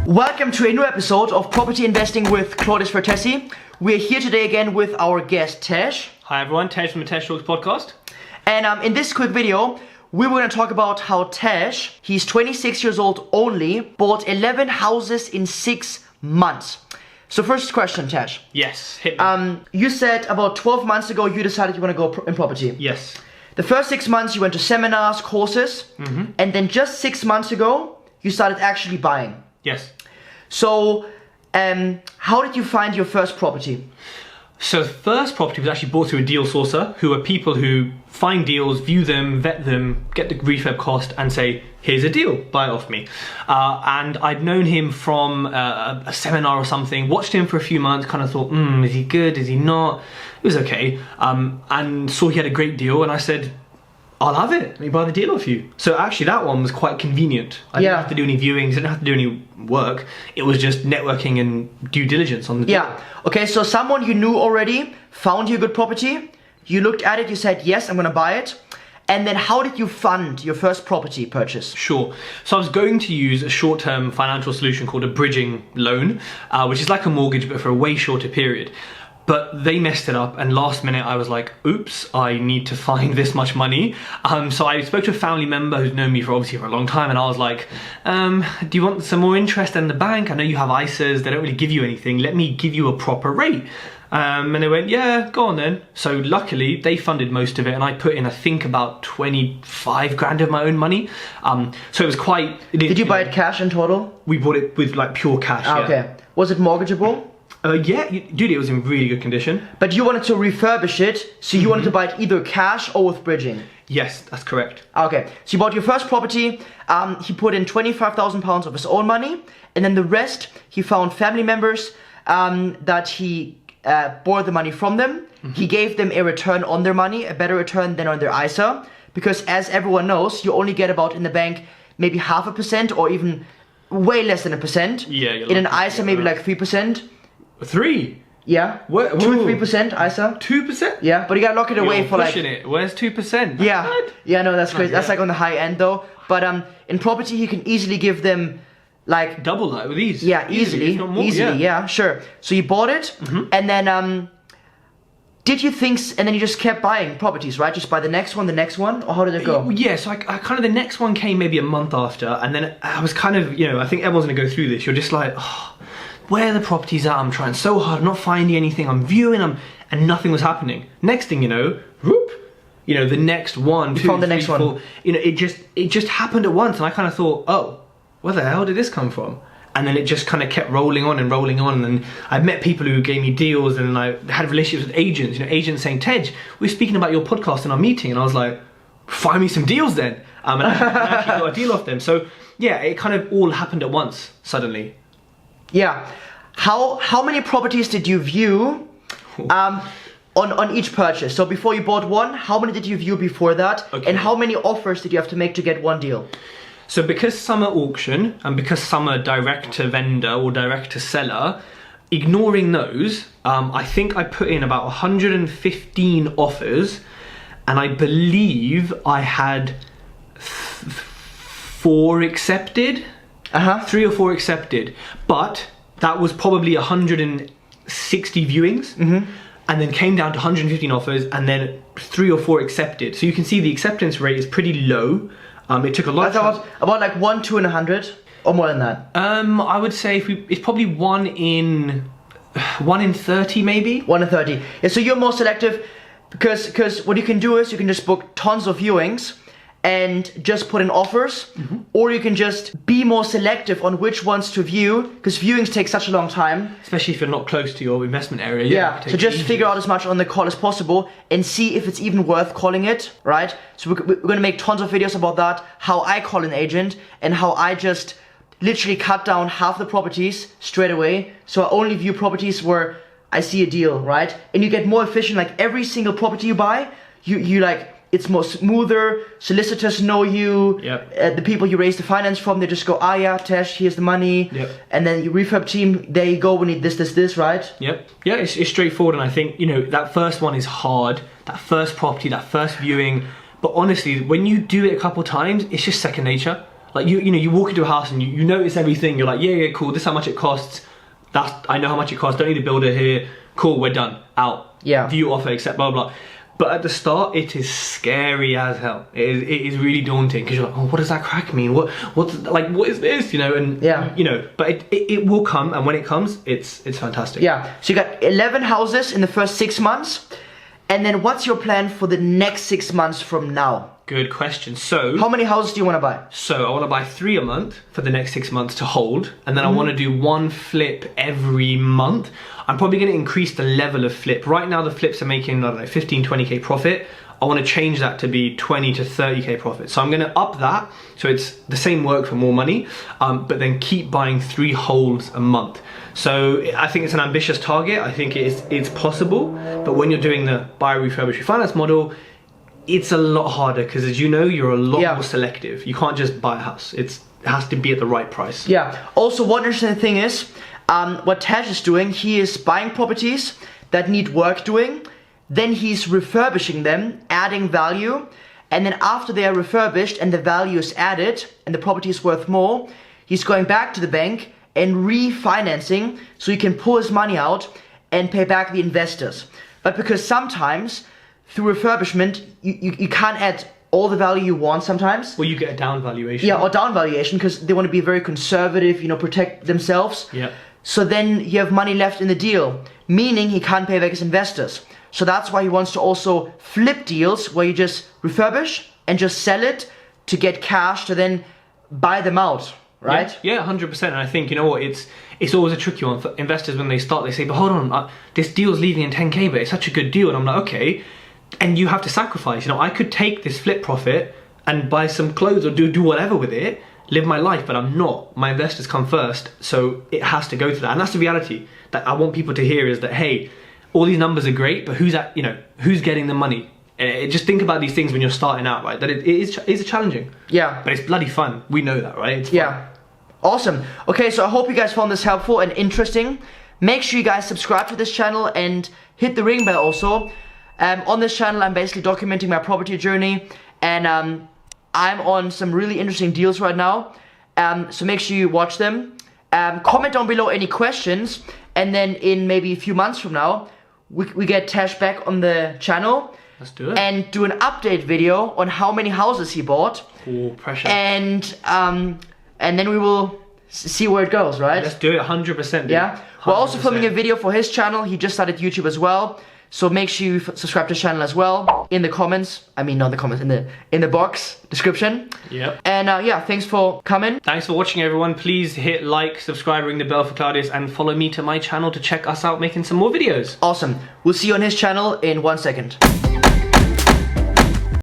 Welcome to a new episode of Property Investing with Claudius Vertesi. We're here today again with our guest Tej. Hi everyone, Tej from the TejTalks podcast. And in this quick video, we were going to talk about how Tej, he's 26 years old only, bought 11 houses in 6 months. So first question, Tej. Yes, hit me. You said about 12 months ago you decided you want to go in property. Yes. The first 6 months you went to seminars, courses, and then just 6 months ago you started actually buying. Yes. So, how did you find your first property? So the first property was actually bought through a deal sourcer, who are people who find deals, view them, vet them, get the refurb cost and say, here's a deal, buy it off me. And I'd known him from a seminar or something, watched him for a few months, kind of thought, is he good, is he not? It was okay. And saw he had a great deal and I said, I'll have it, let me buy the deal off you. So actually that one was quite convenient. I didn't have to do any viewings, didn't have to do any work. It was just networking and due diligence on the deal. Yeah, okay, so someone you knew already found you a good property, you looked at it, you said, yes, I'm gonna buy it. And then how did you fund your first property purchase? Sure. So I was going to use a short-term financial solution called a bridging loan, which is like a mortgage but for a way shorter period. But they messed it up and last minute I was like, oops, I need to find this much money. So I spoke to a family member who's known me for obviously for a long time and I was like, do you want some more interest in the bank? I know you have ISAs, they don't really give you anything. Let me give you a proper rate. And they went, yeah, go on then. So luckily they funded most of it and I put in, I think about 25 grand of my own money. So it was quite... Did you buy it cash in total? We bought it with like pure cash, yeah. Okay. Was it mortgageable? Yeah, dude, it was in really good condition. But you wanted to refurbish it, so you wanted to buy it either cash or with bridging? Yes, that's correct. Okay, so you bought your first property, he put in £25,000 of his own money, and then the rest, he found family members that he borrowed the money from them. He gave them a return on their money, a better return than on their ISA, because as everyone knows, you only get about in the bank maybe 0.5% or even way less than 1%. Yeah, in an ISA, maybe like 3%. 3? Yeah. What? 2 or 3% ISA. 2%? Yeah, but you gotta lock it away for like... it. Where's 2%? Yeah. Bad. Yeah, no, that's crazy. That's like on the high end though. But in property, you can easily give them like... Double that with ease. Yeah, easily. If not more, easily, yeah, sure. So you bought it, and then did you think... And then you just kept buying properties, right? Just buy the next one, or how did it go? Yeah, so I kind of... The next one came maybe a month after, and then I was kind of, I think everyone's gonna go through this. You're just like, oh, where are the properties at? I'm trying so hard, I'm not finding anything, I'm viewing them, and nothing was happening. Next thing you know, whoop, the next one, you found the next one. It just happened at once, and I kind of thought, oh, where the hell did this come from? And then it just kind of kept rolling on, and I met people who gave me deals, and I had relationships with agents, agents saying, Tej, we were speaking about your podcast in our meeting, and I was like, find me some deals then. And I actually got a deal off them. So yeah, it kind of all happened at once, suddenly. Yeah. How many properties did you view on each purchase? So before you bought one, how many did you view before that? Okay. And how many offers did you have to make to get one deal? So because some are auction and because some are direct to vendor or direct to seller, ignoring those, I think I put in about 115 offers and I believe I had 4 accepted. 3 or 4 accepted, but that was probably 160 viewings, and then came down to 115 offers, and then 3 or 4 accepted. So you can see the acceptance rate is pretty low. It took a lot. That's about like 1, 2 in 100, or more than that. I would say it's probably 1 in 30 maybe. 1 in 30. Yeah, so you're more selective because what you can do is you can just book tons of viewings and just put in offers, or you can just be more selective on which ones to view, because viewings take such a long time. Especially if you're not close to your investment area. Yeah, so just figure out as much on the call as possible and see if it's even worth calling it, right? So we're gonna make tons of videos about that, how I call an agent, and how I just literally cut down half the properties straight away. So I only view properties where I see a deal, right? And you get more efficient, like every single property you buy, you like, it's more smoother, solicitors know you, the people you raise the finance from, they just go, yeah, Tej, here's the money, and then your refurb team, there you go, we need this, right? Yeah, it's straightforward, and I think, that first one is hard, that first property, that first viewing, but honestly, when you do it a couple times, it's just second nature. Like you walk into a house and you notice everything. You're like, yeah, cool. This is how much it costs. I know how much it costs. Don't need a builder here. Cool, we're done. Out. Yeah. View offer, accept, blah blah. But at the start, it is scary as hell. It is really daunting because you're like, oh, what does that crack mean? What is this? And but it will come, and when it comes, it's fantastic. Yeah. So you got 11 houses in the first 6 months, and then what's your plan for the next 6 months from now? Good question. So how many houses do you want to buy? So I want to buy 3 a month for the next 6 months to hold, and then I want to do 1 flip every month. I'm probably going to increase the level of flip. Right now the flips are making, I don't know, 15, 20k profit. I want to change that to be 20 to 30k profit. So I'm going to up that, so it's the same work for more money, but then keep buying 3 holds a month. So I think it's an ambitious target. I think it's possible, but when you're doing the buy, refurbish, refinance model, it's a lot harder because, as you know, you're a lot more selective. You can't just buy a house. It has to be at the right price. Yeah. Also, one interesting thing is, what Tej is doing, he is buying properties that need work doing, then he's refurbishing them, adding value, and then after they are refurbished and the value is added and the property is worth more, he's going back to the bank and refinancing so he can pull his money out and pay back the investors. But because sometimes through refurbishment, you can't add all the value you want sometimes. Well, you get a down valuation. Yeah, or down valuation because they want to be very conservative, protect themselves. Yeah. So then you have money left in the deal, meaning he can't pay back his investors. So that's why he wants to also flip deals where you just refurbish and just sell it to get cash to then buy them out, right? Yeah, 100%. And I think, you know what, it's always a tricky one for investors when they start. They say, but hold on, this deal's leaving in 10k, but it's such a good deal. And I'm like, okay. And you have to sacrifice. I could take this flip profit and buy some clothes or do whatever with it, live my life, but I'm not. My investors come first, so it has to go to that. And that's the reality that I want people to hear, is that, hey, all these numbers are great, but who's getting the money? Just think about these things when you're starting out, right? That it is challenging. Yeah. But it's bloody fun. We know that, right? It's fun. Yeah. Awesome. Okay, so I hope you guys found this helpful and interesting. Make sure you guys subscribe to this channel and hit the ring bell also. On this channel, I'm basically documenting my property journey, and I'm on some really interesting deals right now. So make sure you watch them. Comment down below any questions, and then in maybe a few months from now, we get Tej back on the channel. Let's do it. And do an update video on how many houses he bought. Oh, pressure. And then we will see where it goes, right? Let's do it, 100%. Dude. Yeah. 100%. We're also filming a video for his channel. He just started YouTube as well. So make sure you subscribe to his channel as well. In the comments, I mean not in the comments, in the box description. Yep. And yeah, thanks for coming. Thanks for watching, everyone. Please hit like, subscribe, ring the bell for Claudius, and follow me to my channel to check us out making some more videos. Awesome. We'll see you on his channel in 1 second.